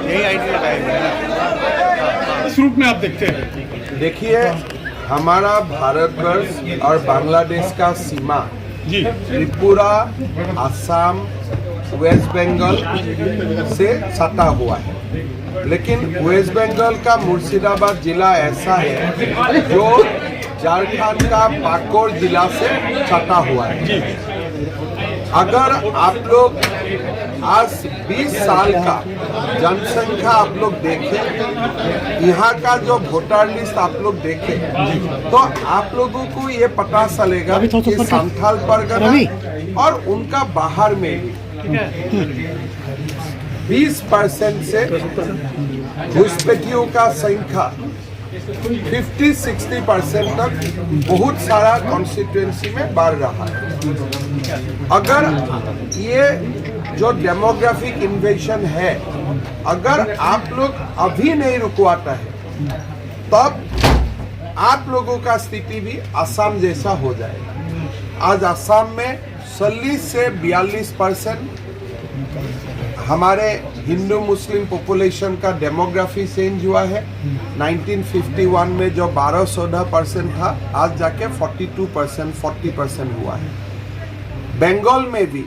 यही आईडी लगाएंगे इस रूप में आप देखते हैं। देखिए, हमारा भारतवर्ष और बांग्लादेश का सीमा जी त्रिपुरा, असम, वेस्ट बंगाल से सटा हुआ है, लेकिन वेस्ट बंगाल का मुर्शिदाबाद जिला ऐसा है जो झारखंड का पाकुड़ जिला से सटा हुआ है। अगर आप लोग आज 20 साल का जनसंख्या आप लोग देखें, यहाँ का जो वोटर लिस्ट आप लोग देखें, तो आप लोगों को ये पता चलेगा कि संथाल परगना और उनका बाहर में भी 20% से घुसपैठियों का संख्या 50-60% तक बहुत सारा कॉन्स्टिट्यूएंसी में बढ़ रहा है। अगर ये जो डेमोग्राफिक इन्वेजन है, अगर आप लोग अभी नहीं रुकवाता है, तब आप लोगों का स्थिति भी असम जैसा हो जाएगा। आज असम में 40 से 42% हमारे हिंदू मुस्लिम पॉपुलेशन का डेमोग्राफी चेंज हुआ है। 1951 में जो 12-14% था, आज जाके 42%, 40% हुआ है। बंगाल में भी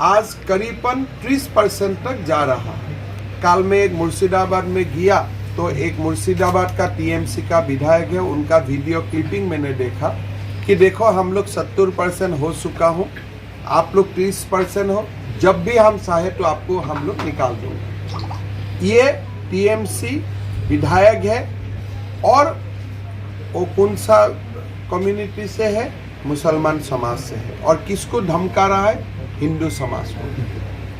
आज करीबन 30% तक जा रहा है। कल में एक मुर्शिदाबाद में गया तो एक मुर्शिदाबाद का टीएमसी का विधायक है, उनका वीडियो क्लिपिंग मैंने देखा कि देखो हम लोग 70% हो चुका हूँ, आप लोग 30% हो, जब भी हम चाहे तो आपको हम लोग निकाल देंगे। ये टीएमसी विधायक है और वो कौन सा कम्युनिटी से है? मुसलमान समाज से है। और किसको धमका रहा है? हिंदू समाज को।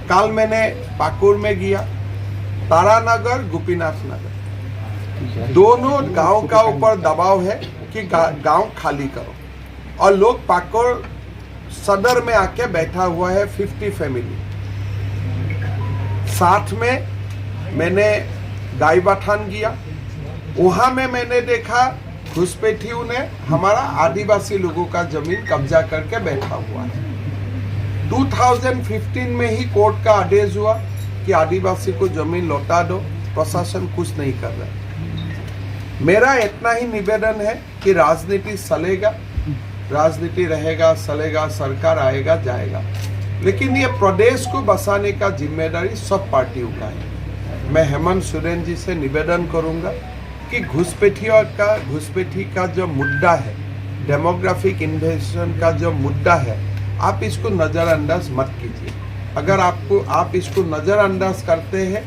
कल मैंने पाकुड़ में गया, तारानगर, गोपीनाथ नगर, दोनों गांव का ऊपर दबाव है कि गांव खाली करो, और लोग पाकुड़ सदर में आके बैठा हुआ है 50 फैमिली। साथ में मैंने गाईबाठान गया, वहां में मैंने देखा घुसपैठियों ने हमारा आदिवासी लोगों का जमीन कब्जा करके बैठा हुआ है। 2015 में ही कोर्ट का आदेश हुआ कि आदिवासी को जमीन लौटा दो, प्रशासन कुछ नहीं कर रहा। मेरा इतना ही निवेदन है कि राजनीति चलेगा, राजनीति रहेगा, चलेगा, सरकार आएगा जाएगा, लेकिन ये प्रदेश को बसाने का जिम्मेदारी सब पार्टियों का है। मैं हेमंत सोरेन जी से निवेदन करूंगा कि घुसपैठी का जो मुद्दा है, डेमोग्राफिक इन्वेजन का जो मुद्दा है, आप इसको नज़रअंदाज मत कीजिए। अगर आप इसको नज़रअंदाज करते हैं,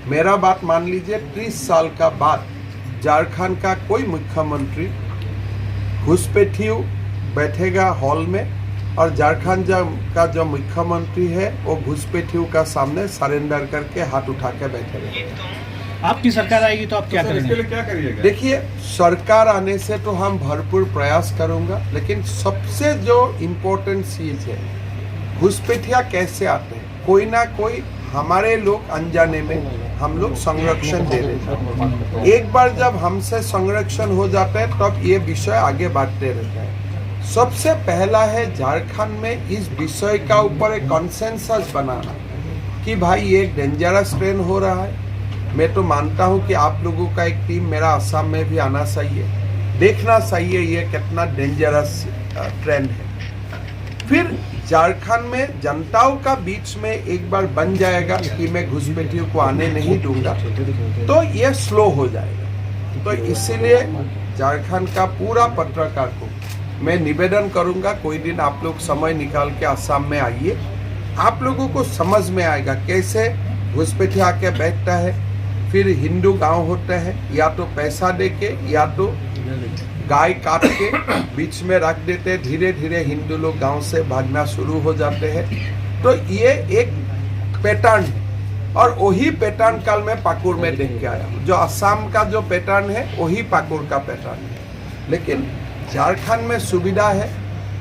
मेरा बात मान लीजिए, 30 साल का बाद झारखंड का कोई मुख्यमंत्री घुसपैठियों बैठेगा हॉल में, और झारखंड का जो मुख्यमंत्री है वो घुसपैठियों का सामने सरेंडर करके हाथ उठा के बैठेगा। आपकी सरकार आएगी तो आप क्या करेंगे? इसके लिए क्या करिएगा? देखिए, सरकार आने से तो हम भरपूर प्रयास करूंगा, लेकिन सबसे जो इम्पोर्टेंट चीज है, घुसपैठिया कैसे आते हैं, कोई ना कोई हमारे लोग अनजाने में हम लोग संरक्षण दे देते हैं। एक बार जब हमसे संरक्षण हो जाते हैं तब ये विषय आगे बढ़ते रहता है। सबसे पहला है झारखंड में इस विषय का ऊपर एक कॉन्सेंसस बनाना कि भाई ये एक डेंजरस ट्रेंड हो रहा है। मैं तो मानता हूं कि आप लोगों का एक टीम मेरा असम में भी आना चाहिए, देखना चाहिए ये कितना डेंजरस ट्रेंड है। फिर झारखंड में जनताओं का बीच में एक बार बन जाएगा कि मैं घुसपैठियों को आने नहीं दूंगा, तो ये स्लो हो जाएगा। तो इसीलिए झारखंड का पूरा पत्रकार को मैं निवेदन करूंगा, कोई दिन आप लोग समय निकाल के असम में आइए, आप लोगों को समझ में आएगा कैसे घुसपैठी आके बैठता है। फिर हिंदू गांव होता है, या तो पैसा देके या तो गाय काट के बीच में रख देते हैं, धीरे धीरे हिंदू लोग गांव से भागना शुरू हो जाते हैं। तो ये एक पैटर्न है, और वही पैटर्न कल मैं पाकुड़ में देख के आया। जो असम का जो पैटर्न है वही पाकुड़ का पैटर्न है। लेकिन झारखंड में सुविधा है,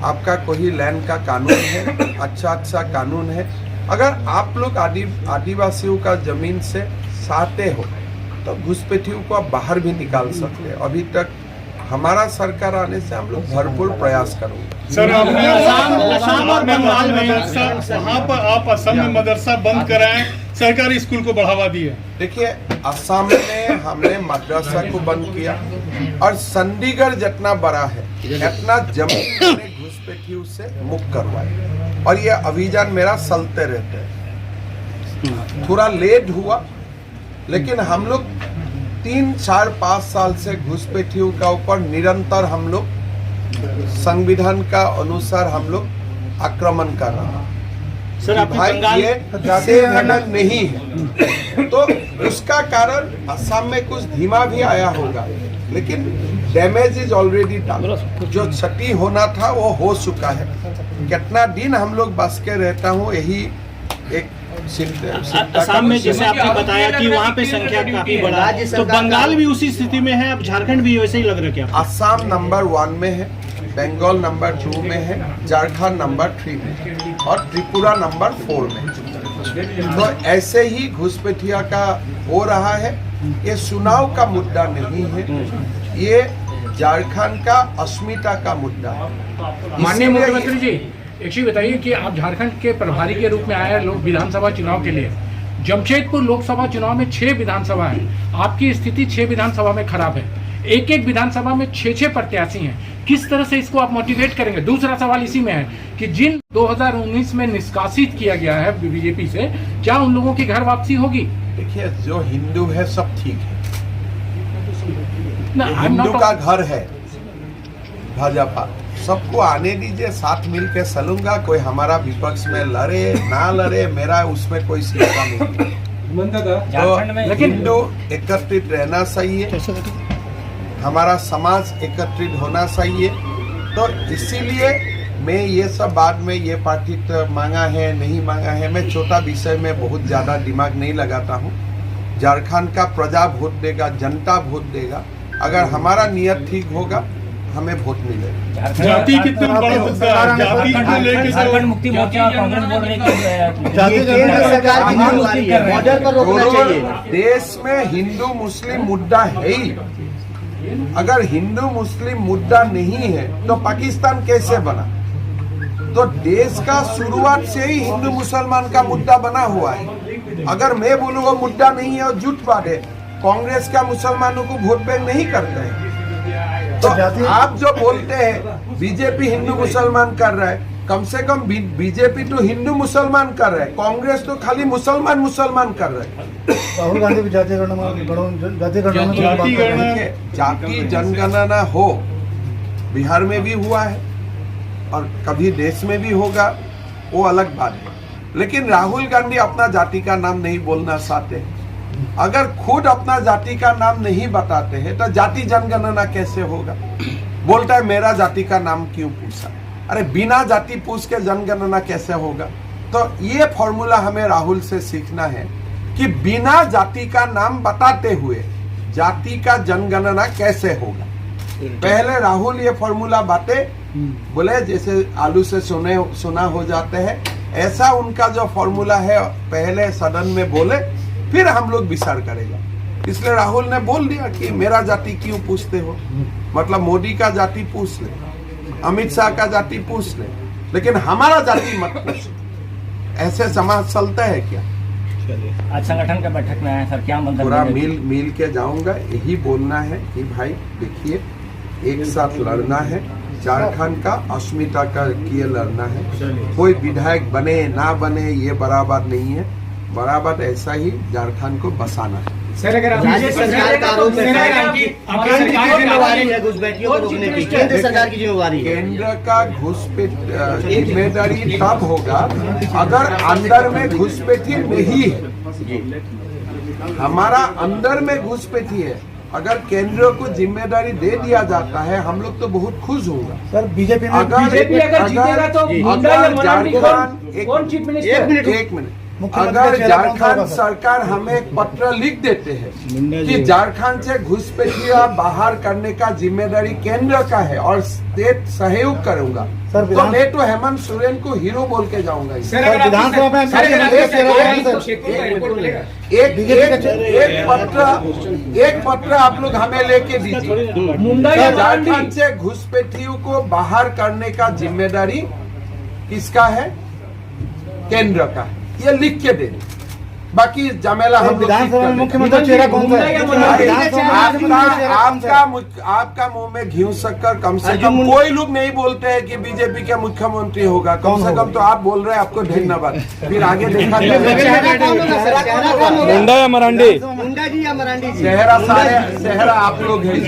आपका कोई लैंड का कानून है, अच्छा कानून है, अगर आप लोग आदिवासियों का जमीन से चाहते हो तो घुसपैठियों को आप बाहर भी निकाल सकते हैं। अभी तक हमारा सरकार आने से हम लोग भरपूर प्रयास करेंगे। सर आपने असम और बंगाल में वहाँ पर आप असम में मदरसा बंद कराएं, सरकारी स्कूल को बढ़ावा दिए। देखिए, असम में हमने मदरसा को बंद किया और चंडीगढ़ जितना बड़ा है इतना जमीन घुसपैठियों से मुक्त करवाए, और ये अभियान मेरा चलते रहते हैं। थोड़ा लेट हुआ, लेकिन हम लोग 3, 4, 5 साल से घुसपैठियों का ऊपर निरंतर हम लोग संविधान का अनुसार हम लोग आक्रमण कर रहे हैं। सर भाई ये सेवघटन नहीं है, तो उसका कारण असम में कुछ धीमा भी आया होगा, लेकिन डैमेज इज ऑलरेडी डन। जो क्षति होना था वो हो चुका है। कितना दिन हम लोग बस के रहता हूँ, यही एक असम में जैसे आपने बताया कि वहाँ पे संख्या काफी बड़ा है, तो बंगाल भी उसी स्थिति में है, अब झारखंड भी वैसे ही लग रहा है क्या? असम नंबर 1 में है, बंगाल नंबर 2 में है, झारखंड नंबर 3 में और त्रिपुरा नंबर 4 में। तो ऐसे ही घुसपैठिया का हो रहा है। ये चुनाव का मुद्दा नहीं है, ये झारखंड का अस्मिता का मुद्दा है। माननीय मुख्यमंत्री जी, एक चीज बताइए कि आप झारखंड के प्रभारी के रूप में आए हैं लोग विधानसभा चुनाव के लिए। जमशेदपुर लोकसभा चुनाव में 6 विधानसभा है, आपकी स्थिति 6 विधानसभा में खराब है। एक विधानसभा में 6 प्रत्याशी हैं, किस तरह से इसको आप मोटिवेट करेंगे? दूसरा सवाल इसी में है कि जिन 2019 में निष्कासित किया गया है बीजेपी से, क्या उन लोगों की घर वापसी होगी? देखिए, जो हिंदू है सब ठीक है, ना, हिंदू का घर है भाजपा, सबको आने दीजिए, साथ मिल के चलूंगा। कोई हमारा विपक्ष में लड़े ना लड़े, मेरा उसमें कोई सिलसिला नहीं। तो हिंदू एकत्रित रहना चाहिए, हमारा समाज एकत्रित होना चाहिए। तो इसीलिए मैं ये सब बाद में ये पार्टी मांगा है नहीं मांगा है, मैं छोटा विषय में बहुत ज़्यादा दिमाग नहीं लगाता हूँ। झारखंड का प्रजा वोट देगा, जनता वोट देगा। अगर हमारा नियत ठीक होगा हमें वोट मिलेगा। जाति कितने बड़ा मुद्दा है, जाति को लेकर झारखंड मुक्ति मोर्चा कांग्रेस बोल रही है देश में हिंदू मुस्लिम मुद्दा है ही। अगर हिंदू मुस्लिम मुद्दा नहीं है तो पाकिस्तान कैसे बना? तो देश का शुरुआत से ही हिंदू मुसलमान का मुद्दा बना हुआ है। अगर मैं बोलूँ वो मुद्दा नहीं है और झूठ बात है, कांग्रेस का मुसलमानों को वोट बैंक नहीं करते हैं। तो आप जो बोलते हैं बीजेपी हिंदू मुसलमान कर रहा है, कम से कम बीजेपी तो हिंदू मुसलमान कर रहा है, कांग्रेस तो खाली मुसलमान कर रहा है। राहुल गांधी भी जाति जनगणना हो, बिहार में भी हुआ है और कभी देश में भी होगा, वो अलग बात है। लेकिन राहुल गांधी अपना जाति का नाम नहीं बोलना चाहते। अगर खुद अपना जाति का नाम नहीं बताते हैं तो जाति जनगणना कैसे होगा? बोलता है मेरा जाति का नाम क्यों पूछा? अरे बिना जाति पूछ के जनगणना कैसे होगा? तो ये फॉर्मूला हमें राहुल से सीखना है कि बिना जाति का नाम बताते हुए जाति का जनगणना कैसे होगा। पहले राहुल ये फॉर्मूला बातें बोले जैसे आलू से सुना हो जाते हैं, ऐसा उनका जो फॉर्मूला है पहले सदन में बोले, फिर हम लोग विचार करेगा। इसलिए राहुल ने बोल दिया कि मेरा जाति क्यों पूछते हो, मतलब मोदी का जाति पूछ ले, अमित शाह का जाति पूछ ले, लेकिन हमारा जाति मत पूछ। ऐसे समाज चलता है क्या? आज संगठन के बैठक में आए सर, क्या मतलब पूरा मिल के जाऊंगा। यही बोलना है कि भाई देखिए, एक साथ लड़ना है, झारखंड का अस्मिता का लिए लड़ना है। कोई विधायक बने ना बने ये बड़ा बात नहीं है, बड़ा बात ऐसा ही झारखंड को बसाना है। सर, अगर राज्य सरकार का आरोप है कि जिम्मेवारी है घुसपैठियों को रोकने की, केंद्र सरकार की जिम्मेवारी है। केंद्र का घुसपैठ जिम्मेदारी तब होगा अगर अंदर में घुसपैठी नहीं है। हमारा अंदर में घुसपैठी है, अगर केंद्र को जिम्मेदारी दे दिया जाता है हम लोग तो बहुत खुश होगा। सर बीजेपी अगर जीतेगा तो एक मिनट अगर झारखंड सरकार हमें एक पत्र लिख देते हैं कि झारखंड से घुसपैठिया बाहर करने का जिम्मेदारी केंद्र का है और स्टेट सहयोग करूंगा, तो मैं तो हेमंत सोरेन को हीरो बोल के जाऊंगा। विधानसभा में एक पत्र आप लोग हमें लेके दीजिए। झारखंड से घुसपैठियों को बाहर करने का जिम्मेदारी किसका है? केंद्र का। ये लिख के दे, बाकी झमेला हम विधानसभा में मुख्यमंत्री चेहरा कौन सा है? आपका मुंह में घी शक्कर कम से कम कोई लोग नहीं बोलते हैं कि बीजेपी का मुख्यमंत्री होगा, कम से कम तो आप बोल रहे हैं, आपको धन्यवाद। फिर आगे देखा मुंडा या मरांडी? मुंडा जी या मरांडी जी? चेहरा आप लोग हैं।